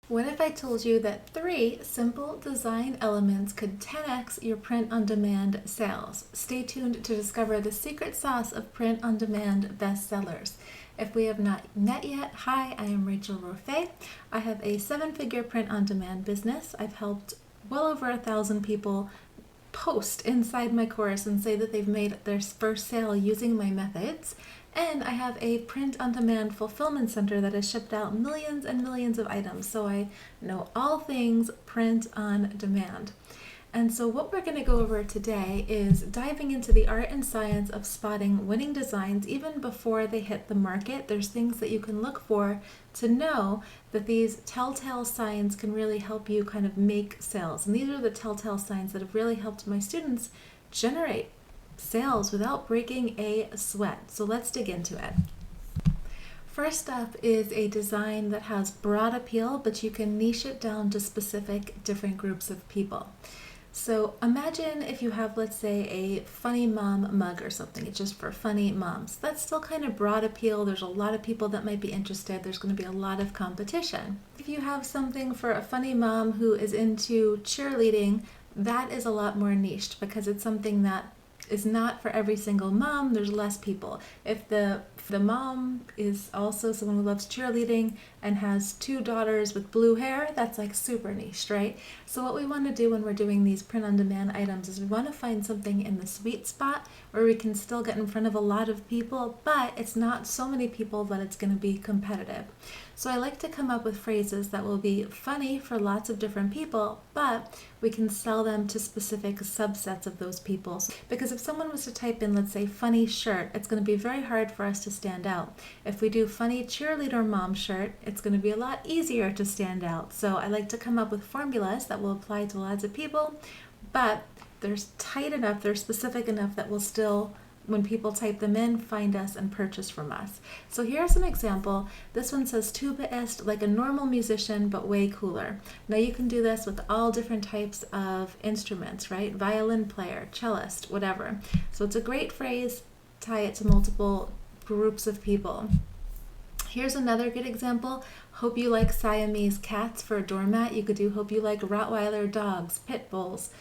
What if I told you that 3 simple design elements could 10x your print-on-demand sales? Stay tuned to discover the secret sauce of print-on-demand bestsellers. If we have not met yet, hi, I am Rachel Rofé. I have a 7-figure print-on-demand business. I've helped well over 1,000 people post inside my course and say that they've made their first sale using my methods. And I have a print-on-demand fulfillment center that has shipped out millions and millions of items. So I know all things print-on-demand. And so what we're going to go over today is diving into the art and science of spotting winning designs even before they hit the market. There's things that you can look for to know that these telltale signs can really help you kind of make sales. And these are the telltale signs that have really helped my students generate sales without breaking a sweat. So let's dig into it. First up is a design that has broad appeal, but you can niche it down to specific different groups of people. So imagine if you have, let's say, a funny mom mug or something. It's just for funny moms. That's still kind of broad appeal. There's a lot of people that might be interested. There's going to be a lot of competition. If you have something for a funny mom who is into cheerleading, that is a lot more niched because it's something that is not for every single mom. There's less people. If the mom is also someone who loves cheerleading and has 2 daughters with blue hair, that's like super niche, right? So what we want to do when we're doing these print-on-demand items is we want to find something in the sweet spot where we can still get in front of a lot of people, but it's not so many people that it's going to be competitive. So I like to come up with phrases that will be funny for lots of different people, but we can sell them to specific subsets of those people. Because if someone was to type in, let's say, funny shirt, it's going to be very hard for us to stand out. If we do funny cheerleader mom shirt, it's going to be a lot easier to stand out. So I like to come up with formulas that will apply to lots of people, but they're tight enough, they're specific enough that will still, when people type them in, find us and purchase from us. So here's an example. This one says tubaist, like a normal musician, but way cooler. Now you can do this with all different types of instruments, right? Violin player, cellist, whatever. So it's a great phrase, tie it to multiple groups of people. Here's another good example. Hope you like Siamese cats for a doormat. You could do hope you like Rottweiler dogs, pit bulls,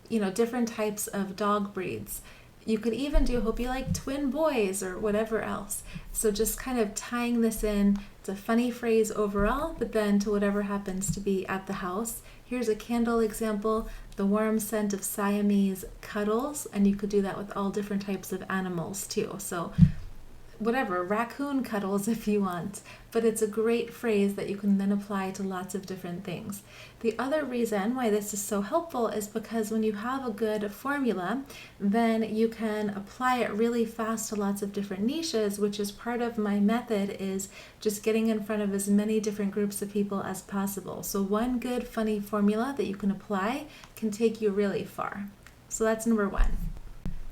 different types of dog breeds. You could even do hope you like twin boys or whatever else. So just kind of tying this in. It's a funny phrase overall, but then to whatever happens to be at the house. Here's a candle example, the warm scent of Siamese cuddles, and you could do that with all different types of animals too. So whatever, raccoon cuddles if you want, but it's a great phrase that you can then apply to lots of different things. The other reason why this is so helpful is because when you have a good formula, then you can apply it really fast to lots of different niches, which is part of my method, is just getting in front of as many different groups of people as possible. So one good funny formula that you can apply can take you really far. So that's number 1.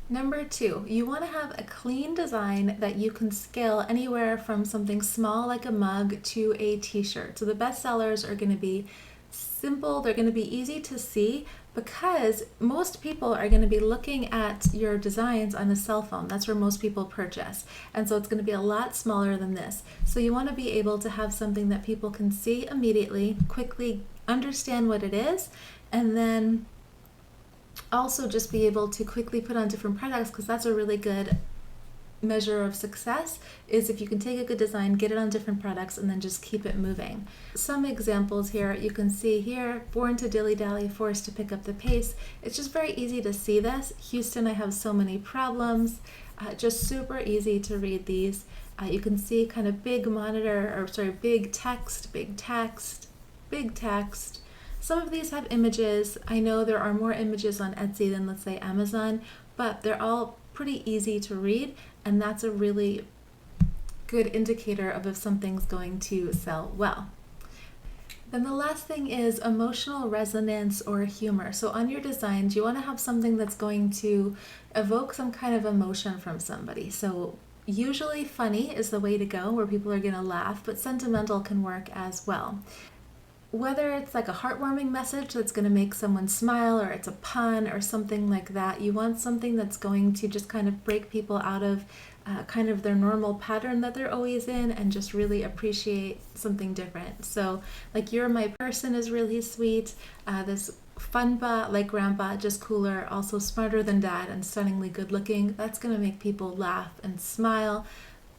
Number 2, you want to have a clean design that you can scale anywhere from something small like a mug to a t-shirt. So the best sellers are going to be simple, they're going to be easy to see because most people are going to be looking at your designs on a cell phone. That's where most people purchase. And so it's going to be a lot smaller than this. So you want to be able to have something that people can see immediately, quickly understand what it is, and then also just be able to quickly put on different products, because that's a really good measure of success, is if you can take a good design, get it on different products, and then just keep it moving. Some examples here, you can see here, born to dilly-dally, forced to pick up the pace. It's just very easy to see this. Houston, I have so many problems. Just super easy to read these. You can see kind of big big text, big text, big text. Some of these have images. I know there are more images on Etsy than, let's say, Amazon, but they're all pretty easy to read, and that's a really good indicator of if something's going to sell well. Then the last thing is emotional resonance or humor. So on your designs, you want to have something that's going to evoke some kind of emotion from somebody. So usually funny is the way to go, where people are going to laugh, but sentimental can work as well. Whether it's like a heartwarming message that's going to make someone smile, or it's a pun or something like that, you want something that's going to just kind of break people out of kind of their normal pattern that they're always in and just really appreciate something different. So like You're My Person is really sweet. This Funba, like Grandpa, just cooler, also smarter than Dad and stunningly good looking. That's going to make people laugh and smile.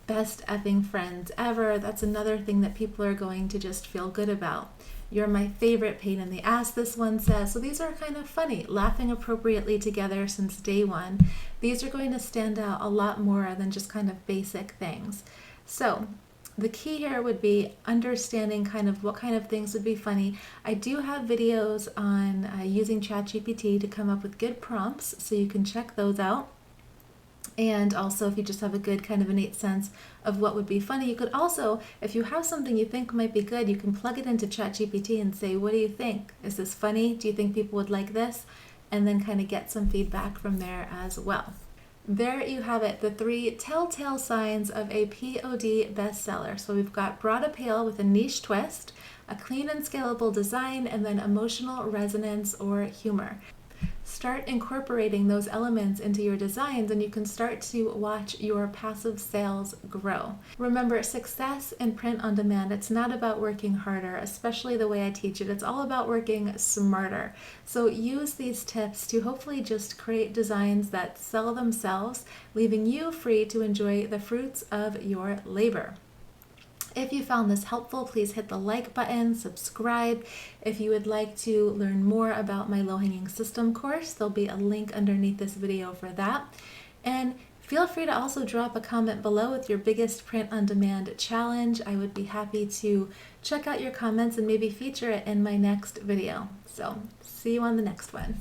Best effing friends ever. That's another thing that people are going to just feel good about. You're my favorite pain in the ass, this one says. So these are kind of funny, laughing appropriately together since day one. These are going to stand out a lot more than just kind of basic things. So the key here would be understanding kind of what kind of things would be funny. I do have videos on using ChatGPT to come up with good prompts, so you can check those out. And also, if you just have a good kind of innate sense of what would be funny, you could also, if you have something you think might be good, you can plug it into ChatGPT and say, what do you think? Is this funny? Do you think people would like this? And then kind of get some feedback from there as well. There you have it, the 3 telltale signs of a POD bestseller. So we've got broad appeal with a niche twist, a clean and scalable design, and then emotional resonance or humor. Start incorporating those elements into your designs and you can start to watch your passive sales grow. Remember, success in print on demand, it's not about working harder, especially the way I teach it. It's all about working smarter. So use these tips to hopefully just create designs that sell themselves, leaving you free to enjoy the fruits of your labor. If you found this helpful, please hit the like button, subscribe. If you would like to learn more about my low-hanging system course, there'll be a link underneath this video for that. And feel free to also drop a comment below with your biggest print-on-demand challenge. I would be happy to check out your comments and maybe feature it in my next video. So see you on the next one.